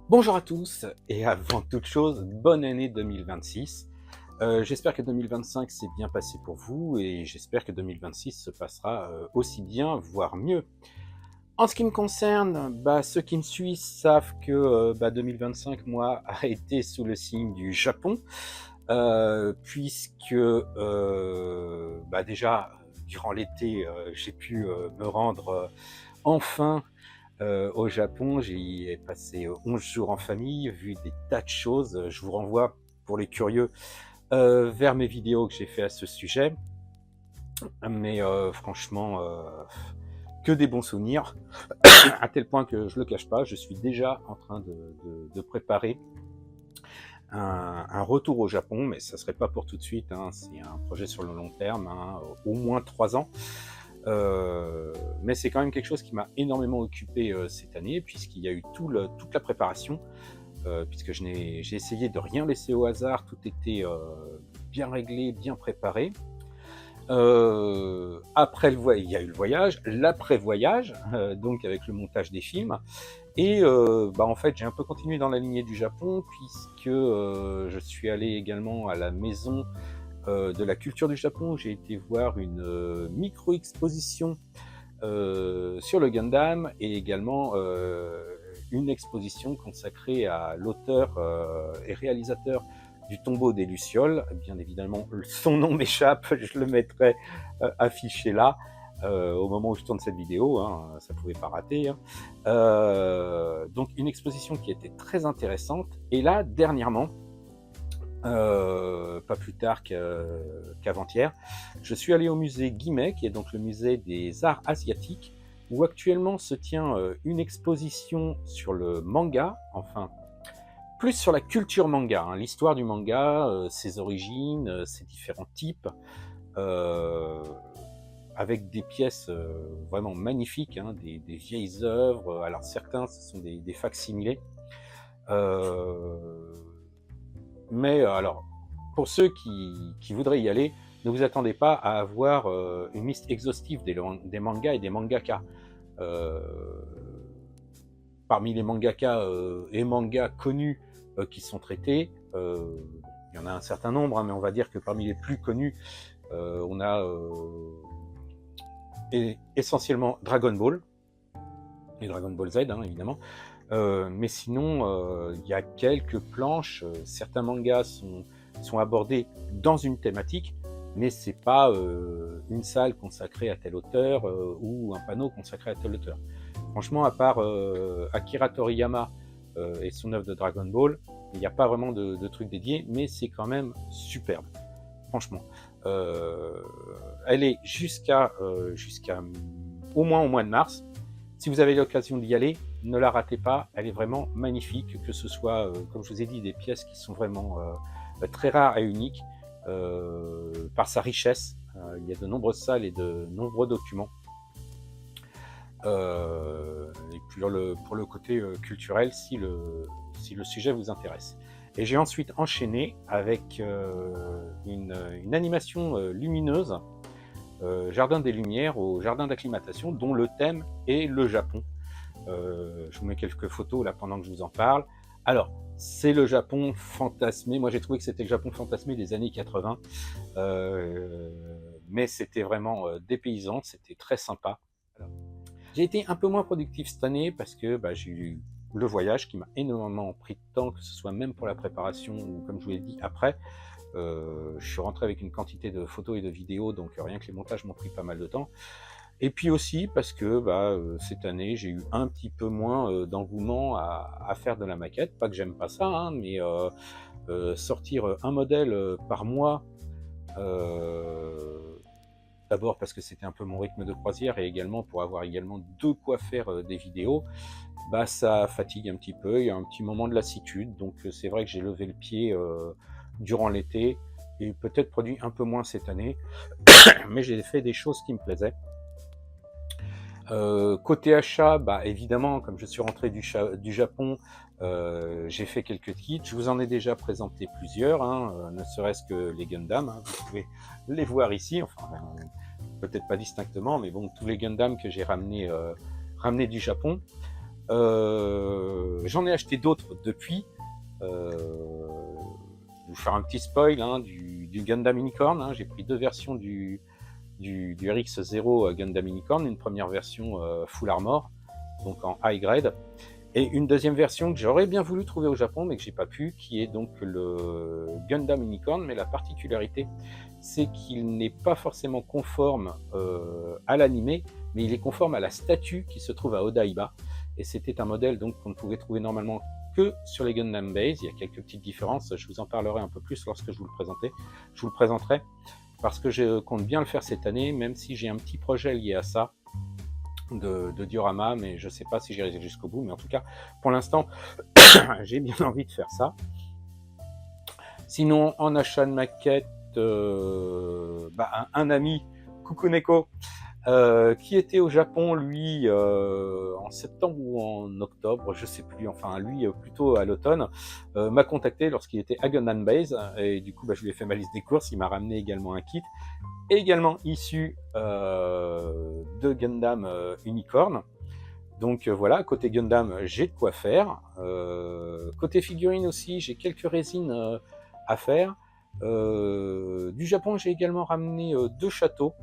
Bonjour à tous et avant toute chose, bonne année 2026. J'espère que 2025 s'est bien passé pour vous et j'espère que 2026 se passera aussi bien, voire mieux. En ce qui me concerne, ceux qui me suivent savent que 2025, moi, a été sous le signe du Japon, puisque déjà, durant l'été, j'ai pu me rendre enfin au Japon. J'y ai passé 11 jours en famille, vu des tas de choses. Je vous renvoie, pour les curieux, vers mes vidéos que j'ai fait à ce sujet. Mais franchement, que des bons souvenirs, à tel point que je le cache pas, je suis déjà en train de préparer un retour au Japon, mais ça serait pas pour tout de suite, hein. C'est un projet sur le long terme, hein, au moins 3 ans. Mais c'est quand même quelque chose qui m'a énormément occupé cette année, puisqu'il y a eu toute la préparation, puisque j'ai essayé de rien laisser au hasard, tout était bien réglé, bien préparé. Après il y a eu le voyage, l'après-voyage, donc avec le montage des films. Et en fait, j'ai un peu continué dans la lignée du Japon, puisque je suis allé également à la maison de la culture du Japon. J'ai été voir une micro-exposition sur le Gundam et également une exposition consacrée à l'auteur et réalisateur du Tombeau des Lucioles. Bien évidemment, son nom m'échappe, je le mettrai affiché là. Au moment où je tourne cette vidéo, hein, ça pouvait pas rater, hein. Donc une exposition qui était très intéressante. Et là, dernièrement, pas plus tard qu'avant-hier, je suis allé au musée Guimet, qui est donc le musée des arts asiatiques, où actuellement se tient une exposition sur le manga, enfin, plus sur la culture manga, hein, l'histoire du manga, ses origines, ses différents types, euh, avec des pièces vraiment magnifiques, hein, des vieilles œuvres. Alors certains, ce sont des facsimilés. Euh, mais alors, pour ceux qui voudraient y aller, ne vous attendez pas à avoir une liste exhaustive des mangas et des mangaka. Euh, Parmi les mangaka et mangas connus qui sont traités, il y en a un certain nombre, hein, mais on va dire que parmi les plus connus, on a essentiellement Dragon Ball et Dragon Ball Z, hein, évidemment. Mais sinon, il y a quelques planches. Certains mangas sont abordés dans une thématique, mais c'est pas une salle consacrée à tel auteur ou un panneau consacré à tel auteur. Franchement, à part Akira Toriyama et son œuvre de Dragon Ball, il n'y a pas vraiment de trucs dédiés, mais c'est quand même superbe. Franchement, euh, elle est jusqu'à au moins au mois de mars. Si vous avez l'occasion d'y aller, ne la ratez pas, elle est vraiment magnifique, que ce soit, comme je vous ai dit, des pièces qui sont vraiment très rares et uniques par sa richesse. Il y a de nombreuses salles et de nombreux documents. Et puis pour le côté culturel, si le sujet vous intéresse. Et j'ai ensuite enchaîné avec une animation lumineuse, Jardin des Lumières au Jardin d'acclimatation, dont le thème est le Japon. Je vous mets quelques photos là pendant que je vous en parle. Alors, c'est le Japon fantasmé. Moi, j'ai trouvé que c'était le Japon fantasmé des années 80. Euh, mais c'était vraiment dépaysant, c'était très sympa. Alors, j'ai été un peu moins productif cette année parce que j'ai eu le voyage qui m'a énormément pris de temps, que ce soit même pour la préparation ou comme je vous l'ai dit après. Je suis rentré avec une quantité de photos et de vidéos, donc rien que les montages m'ont pris pas mal de temps. Et puis aussi parce que cette année, j'ai eu un petit peu moins d'engouement à faire de la maquette. Pas que j'aime pas ça, hein, mais sortir un modèle par mois, euh, d'abord parce que c'était un peu mon rythme de croisière et également pour avoir également de quoi faire des vidéos, ça fatigue un petit peu. Il y a un petit moment de lassitude, donc c'est vrai que j'ai levé le pied durant l'été et peut-être produit un peu moins cette année, mais j'ai fait des choses qui me plaisaient. Côté achat, évidemment, comme je suis rentré du Japon, j'ai fait quelques kits. Je vous en ai déjà présenté plusieurs, hein, ne serait-ce que les Gundam, hein, vous pouvez les voir ici, enfin, peut-être pas distinctement, mais bon, tous les Gundam que j'ai ramenés du Japon. J'en ai acheté d'autres depuis. Je vais vous faire un petit spoil hein, du Gundam Unicorn. Hein. J'ai pris 2 versions du RX-0 Gundam Unicorn, une première version full armor, donc en high grade, et une deuxième version que j'aurais bien voulu trouver au Japon, mais que j'ai pas pu, qui est donc le Gundam Unicorn, mais la particularité, c'est qu'il n'est pas forcément conforme à l'animé, mais il est conforme à la statue qui se trouve à Odaiba, et c'était un modèle donc qu'on ne pouvait trouver normalement que sur les Gundam Base. Il y a quelques petites différences, je vous en parlerai un peu plus lorsque je vous le présenterai, parce que je compte bien le faire cette année, même si j'ai un petit projet lié à ça, de diorama, mais je sais pas si j'irai jusqu'au bout, mais en tout cas, pour l'instant, j'ai bien envie de faire ça. Sinon, en achat de maquette, un ami, coucou Neko, qui était au Japon, lui, en septembre ou en octobre, je sais plus, enfin lui plutôt à l'automne, m'a contacté lorsqu'il était à Gundam Base, et du coup je lui ai fait ma liste des courses, il m'a ramené également un kit, également issu de Gundam Unicorn. Donc voilà, côté Gundam, j'ai de quoi faire. Côté figurines aussi, j'ai quelques résines à faire. Du Japon, j'ai également ramené 2 châteaux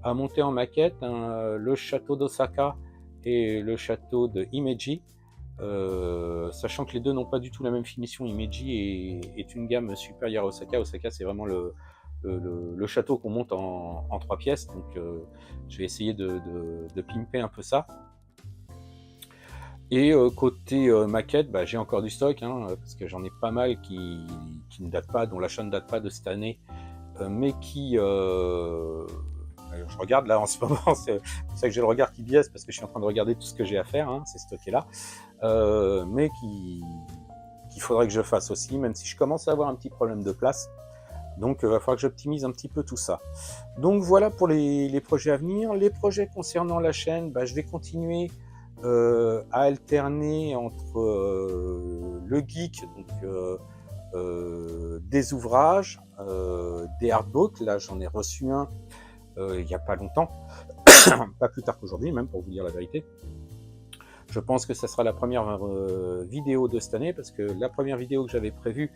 à monter en maquette, hein, le château d'Osaka et le château de Himeji. Sachant que les deux n'ont pas du tout la même finition. Himeji est une gamme supérieure à Osaka. Osaka, c'est vraiment le château qu'on monte en 3 pièces. Donc je vais essayer de pimper un peu ça. Et côté maquette, j'ai encore du stock, hein, parce que j'en ai pas mal qui ne datent pas, dont l'achat ne date pas de cette année, mais qui... je regarde là en ce moment, c'est pour ça que j'ai le regard qui biaise, parce que je suis en train de regarder tout ce que j'ai à faire, hein, c'est stocké là, mais qu'il faudrait que je fasse aussi, même si je commence à avoir un petit problème de place. Donc il va falloir que j'optimise un petit peu tout ça. Donc voilà pour les projets à venir. Les projets concernant la chaîne, je vais continuer à alterner entre le geek, donc des ouvrages, des artbooks. Là j'en ai reçu un il n'y a pas longtemps, pas plus tard qu'aujourd'hui même, pour vous dire la vérité. Je pense que ça sera la première vidéo de cette année, parce que la première vidéo que j'avais prévue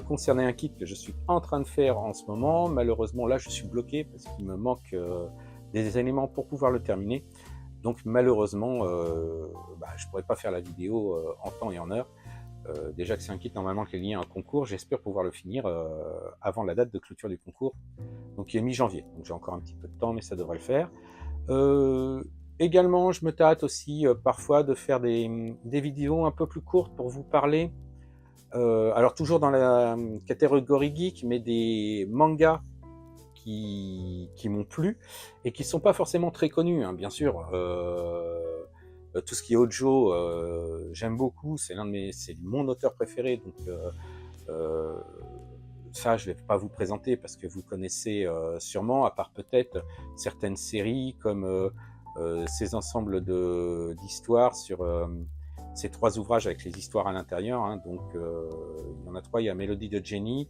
concernait un kit que je suis en train de faire en ce moment. Malheureusement là je suis bloqué parce qu'il me manque des éléments pour pouvoir le terminer. Donc malheureusement je pourrais pas faire la vidéo en temps et en heure. Déjà que c'est un kit normalement qui est lié à un concours, j'espère pouvoir le finir avant la date de clôture du concours. Donc il est mi-janvier, donc j'ai encore un petit peu de temps, mais ça devrait le faire. Également, je me tâte aussi parfois de faire des vidéos un peu plus courtes pour vous parler, alors toujours dans la catégorie geek, mais des mangas qui m'ont plu et qui sont pas forcément très connus, hein, bien sûr. Tout ce qui est Hojo, j'aime beaucoup, c'est mon auteur préféré, donc ça je vais pas vous présenter parce que vous connaissez sûrement, à part peut-être certaines séries comme ces ensembles d'histoires sur ces 3 ouvrages avec les histoires à l'intérieur, hein. Donc il y en a 3, il y a Mélodie de Jenny,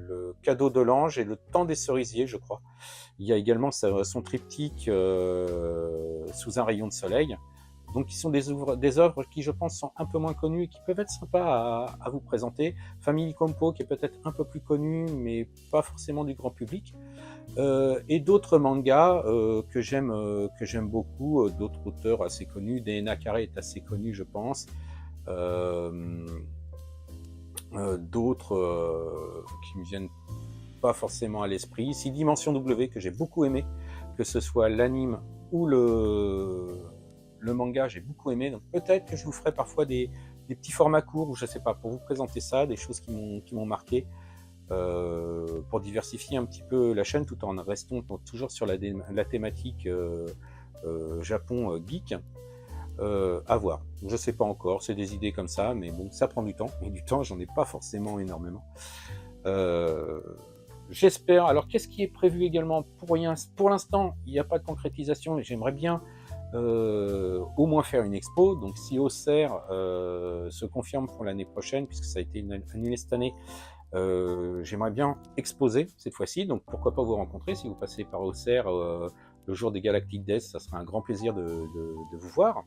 le cadeau de l'ange et le temps des cerisiers, je crois. Il y a également son triptyque sous un rayon de soleil. Donc qui sont des œuvres qui je pense sont un peu moins connues et qui peuvent être sympas à vous présenter. Family Compo qui est peut-être un peu plus connu mais pas forcément du grand public. Et d'autres mangas que j'aime beaucoup, d'autres auteurs assez connus. Des Nakare est assez connu je pense. D'autres qui me viennent pas forcément à l'esprit. 6 Dimensions W que j'ai beaucoup aimé, que ce soit l'anime ou le manga, j'ai beaucoup aimé. Donc peut-être que je vous ferai parfois des petits formats courts, ou je sais pas, pour vous présenter ça, des choses qui m'ont marqué, pour diversifier un petit peu la chaîne tout en restant toujours sur la thématique Japon geek. À voir, je sais pas encore, c'est des idées comme ça, mais bon, ça prend du temps, et du temps j'en ai pas forcément énormément. J'espère. Alors qu'est-ce qui est prévu également pour l'instant il n'y a pas de concrétisation, et j'aimerais bien au moins faire une expo. Donc si Auxerre se confirme pour l'année prochaine, puisque ça a été annulé cette année, j'aimerais bien exposer cette fois-ci, donc pourquoi pas vous rencontrer si vous passez par Auxerre le jour des Galactic Days, ça sera un grand plaisir de vous voir.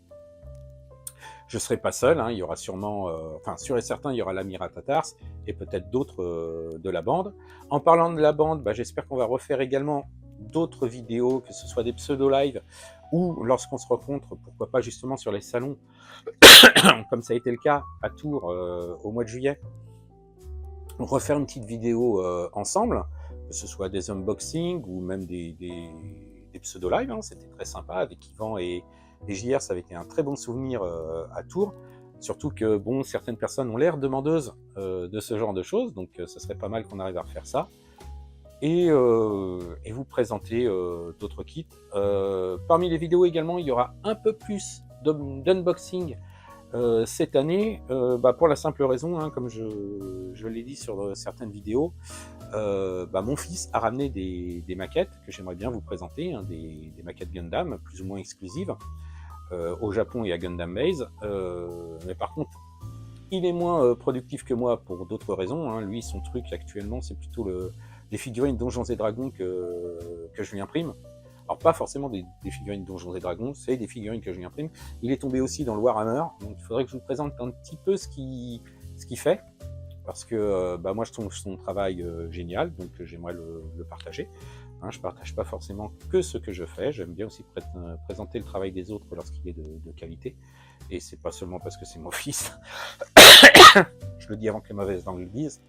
Je ne serai pas seul, hein, il y aura sûrement, enfin sûr et certain, il y aura l'ami Ratatars et peut-être d'autres de la bande. En parlant de la bande, bah, j'espère qu'on va refaire également d'autres vidéos, que ce soit des pseudo-lives ou lorsqu'on se rencontre, pourquoi pas justement sur les salons, comme ça a été le cas à Tours au mois de juillet, refaire une petite vidéo ensemble, que ce soit des unboxings ou même des pseudo-lives, hein, c'était très sympa avec Yvan et JR, ça avait été un très bon souvenir à Tours, surtout que bon, certaines personnes ont l'air demandeuses de ce genre de choses, donc ça serait pas mal qu'on arrive à refaire ça, et vous présenter d'autres kits. Parmi les vidéos également, il y aura un peu plus d'unboxing cette année, bah, pour la simple raison, hein, comme je l'ai dit sur certaines vidéos, bah, mon fils a ramené des maquettes que j'aimerais bien vous présenter, hein, des maquettes Gundam, plus ou moins exclusives, au Japon et à Gundam Base. Mais par contre, il est moins productif que moi pour d'autres raisons, hein. Lui, son truc actuellement, c'est plutôt les figurines Donjons et Dragons que je lui imprime. Alors pas forcément des figurines Donjons et Dragons, c'est des figurines que je lui imprime. Il est tombé aussi dans le Warhammer, donc il faudrait que je vous présente un petit peu ce qu'il fait, parce que bah, moi je trouve son travail génial, donc j'aimerais le partager. Hein, je partage pas forcément que ce que je fais, j'aime bien aussi présenter le travail des autres lorsqu'il est de qualité, et c'est pas seulement parce que c'est mon fils. Je le dis avant que les mauvaises langues le disent.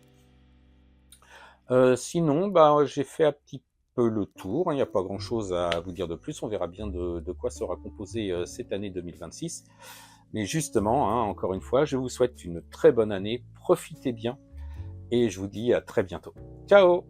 Sinon, bah, j'ai fait un petit peu le tour, il n'y a pas grand chose à vous dire de plus, on verra bien de quoi sera composée cette année 2026. Mais justement, hein, encore une fois, je vous souhaite une très bonne année, profitez bien, et je vous dis à très bientôt. Ciao!